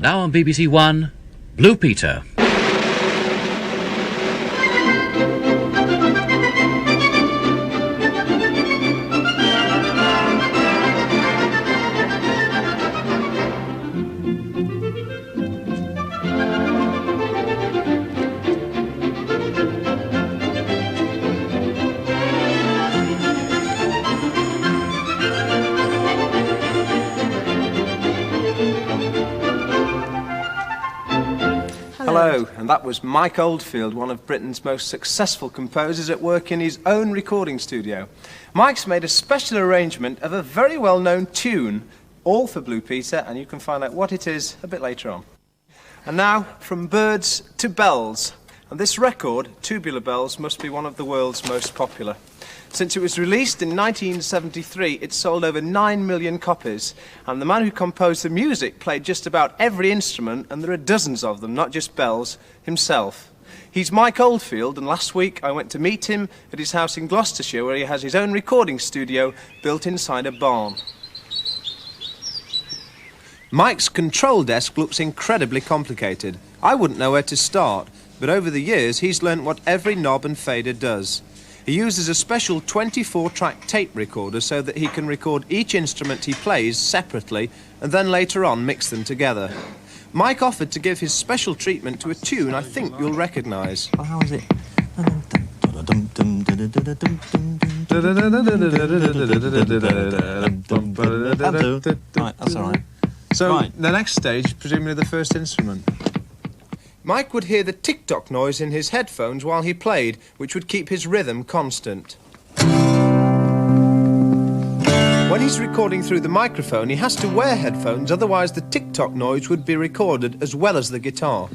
Now on BBC One, Blue Peter. Hello, and that was Mike Oldfield, one of Britain's most successful composers at work in his own recording studio. Mike's made a special arrangement of a very well-known tune, all for Blue Peter, and you can find out what it is a bit later on. And now, from birds to bells. And this record, Tubular Bells, must be one of the world's most popular. Since it was released in 1973, it sold over 9 million copies, and the man who composed the music played just about every instrument, and there are dozens of them, not just bells, himself. He's Mike Oldfield, and last week I went to meet him at his house in Gloucestershire, where he has his own recording studio built inside a barn. Mike's control desk looks incredibly complicated. I wouldn't know where to start, but over the years he's learnt what every knob and fader does. He uses a special 24-track tape recorder so that he can record each instrument he plays separately and then later on mix them together. Mike offered to give his special treatment to a tune I think you'll recognise. Oh, how is it? Right, that's all right. So, Right. the next stage, presumably the first instrument. Mike would hear the tick-tock noise in his headphones while he played, which would keep his rhythm constant. When he's recording through the microphone, he has to wear headphones, otherwise the tick-tock noise would be recorded as well as the guitar.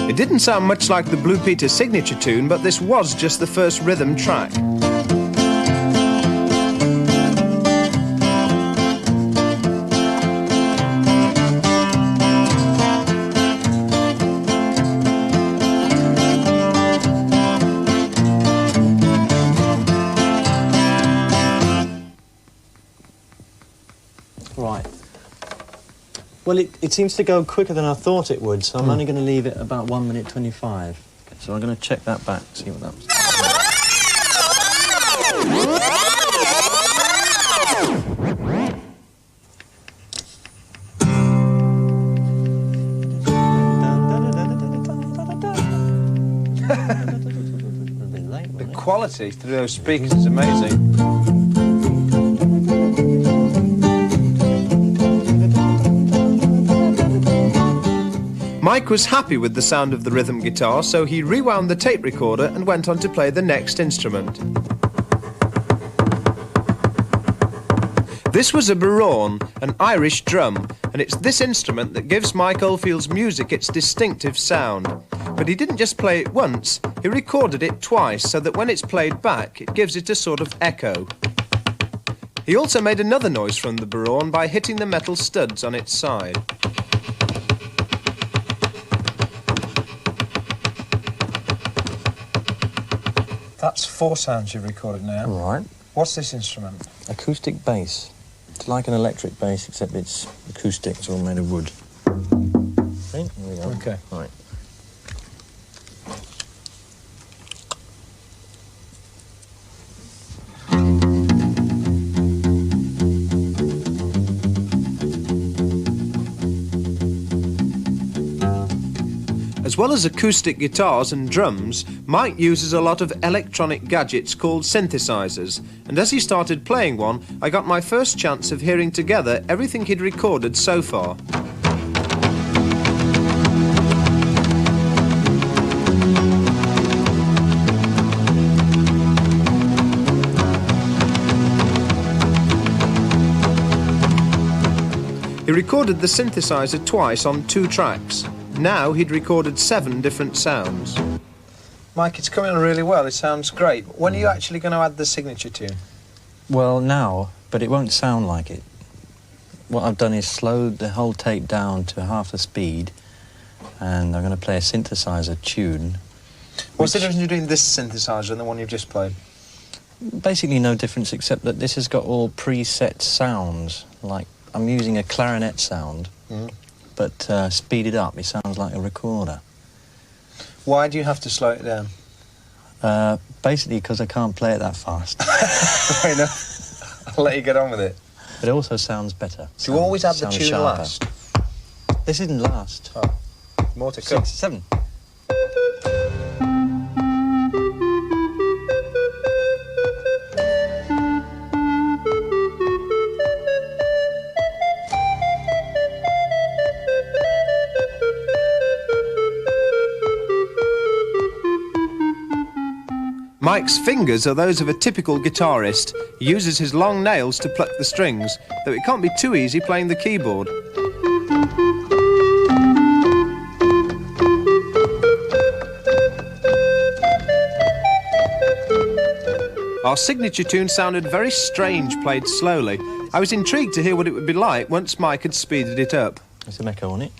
It didn't sound much like the Blue Peter signature tune, but this was just the first rhythm track. Right. Well, it seems to go quicker than I thought it would, so I'm only going to leave it about 1 minute 25. So I'm going to check that back, see what that was. The quality through those speakers is amazing. Mike was happy with the sound of the rhythm guitar, so he rewound the tape recorder and went on to play the next instrument. This was a bodhrán, an Irish drum, and it's this instrument that gives Mike Oldfield's music its distinctive sound. But he didn't just play it once, he recorded it twice so that when it's played back, it gives it a sort of echo. He also made another noise from the bodhrán by hitting the metal studs on its side. That's 4 sounds you've recorded now. Right. What's this instrument? Acoustic bass. It's like an electric bass, except it's acoustic. It's all made of wood. Okay, here we go. Okay. Right. As well as acoustic guitars and drums, Mike uses a lot of electronic gadgets called synthesizers, and as he started playing one, I got my first chance of hearing together everything he'd recorded so far. He recorded the synthesizer twice on 2 tracks. Now he'd recorded 7 different sounds. Mike, it's coming on really well. It sounds great. When are you actually going to add the signature tune? Well, now, but it won't sound like it. What I've done is slowed the whole tape down to half the speed and I'm going to play a synthesizer tune. What's the difference between this synthesizer and the one you've just played? Basically no difference except that this has got all preset sounds. Like, I'm using a clarinet sound, but speeded up, it sounds like a recorder. Why do you have to slow it down? Basically because I can't play it that fast. Fair enough. I'll let you get on with it. But it also sounds better. Do you always have the sounds tune sharper. last? This isn't last. Oh. More to come. 6, 7. Mike's fingers are those of a typical guitarist. He uses his long nails to pluck the strings, though it can't be too easy playing the keyboard. Our signature tune sounded very strange played slowly. I was intrigued to hear what it would be like once Mike had speeded it up. There's an echo on it.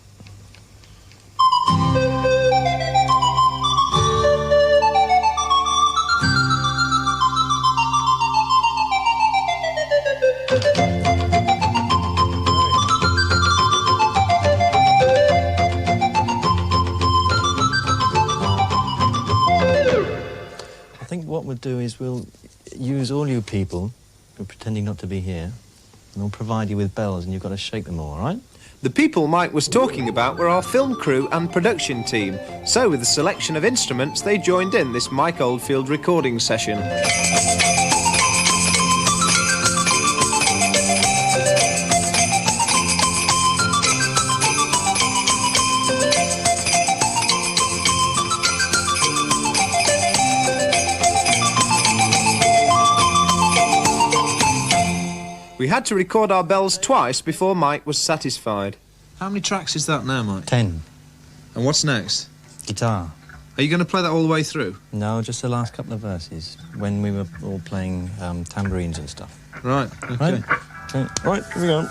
I think what we'll do is we'll use all you people who are pretending not to be here, and we'll provide you with bells, and you've got to shake them all right? The people Mike was talking about were our film crew and production team, so with the selection of instruments they joined in this Mike Oldfield recording session. We had to record our bells twice before Mike was satisfied. How many tracks is that now, Mike? 10. And what's next? Guitar. Are you going to play that all the way through? No, just the last couple of verses, when we were all playing tambourines and stuff. Right, okay. Right? Okay. Right, here we go.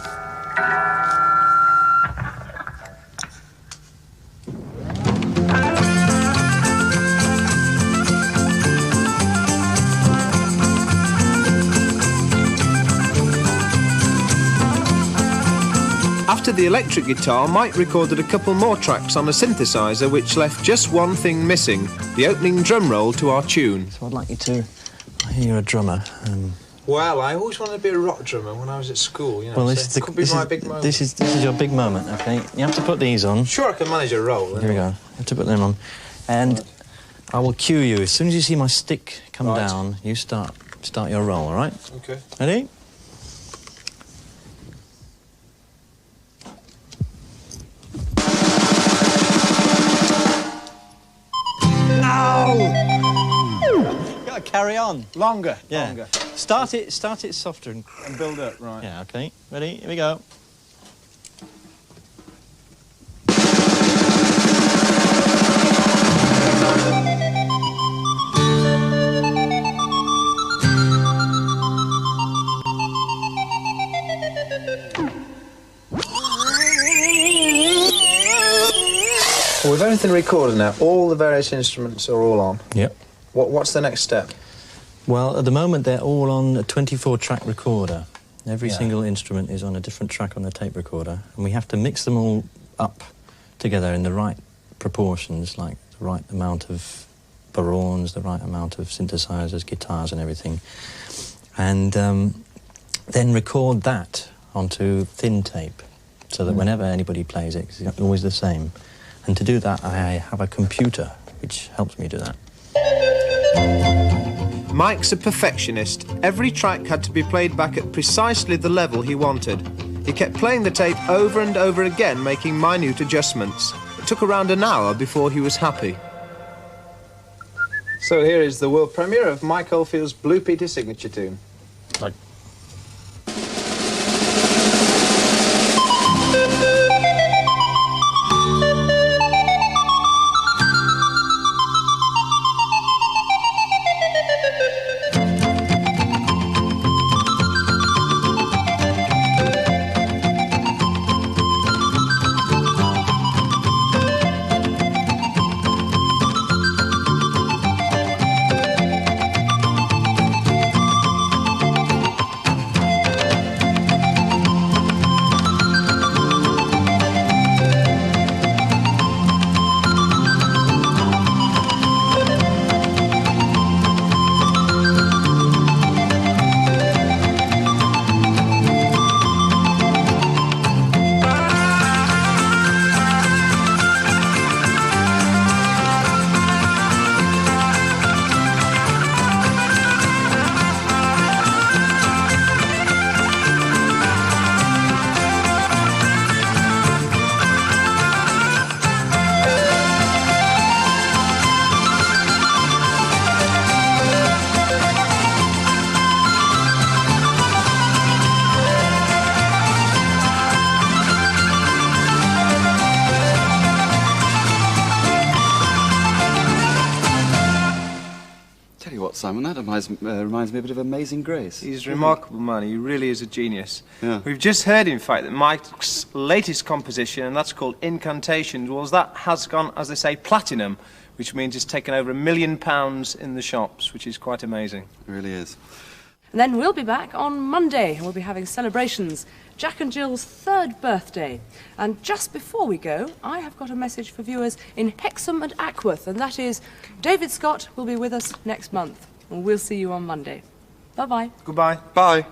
After the electric guitar, Mike recorded a couple more tracks on a synthesizer which left just one thing missing, the opening drum roll to our tune. So I'd like you to hear a drummer. Well, I always wanted to be a rock drummer when I was at school, you know, Well, so it could be my big moment. This is your big moment, OK? You have to put these on. Sure, I can manage a roll. Here we go. You have to put them on. And I will cue you. As soon as you see my stick come down, you start your roll, all right? OK. Ready? Carry on. Longer. Yeah. Longer. Start it softer and build up, right. Yeah, okay. Ready? Here we go. Well, with everything recorded now, all the various instruments are all on. Yep. What's the next step? Well, at the moment, they're all on a 24-track recorder. Every single instrument is on a different track on the tape recorder, and we have to mix them all up together in the right proportions, like the right amount of barons, the right amount of synthesizers, guitars and everything, and then record that onto thin tape, so that whenever anybody plays it, it's always the same. And to do that, I have a computer, which helps me do that. Mike's a perfectionist. Every track had to be played back at precisely the level he wanted. He kept playing the tape over and over again, making minute adjustments. It took around an hour before he was happy. So here is the world premiere of Mike Oldfield's Blue Peter signature tune. Like. Scott, Simon. That reminds me a bit of Amazing Grace. He's a remarkable man. He really is a genius. Yeah. We've just heard, in fact, that Mike's latest composition, and that's called Incantations, well, that has gone, as they say, platinum, which means it's taken over £1 million in the shops, which is quite amazing. It really is. And then we'll be back on Monday, and we'll be having celebrations. Jack and Jill's 3rd birthday. And just before we go, I have got a message for viewers in Hexham and Ackworth, and that is David Scott will be with us next month. And we'll see you on Monday. Bye-bye. Goodbye. Bye.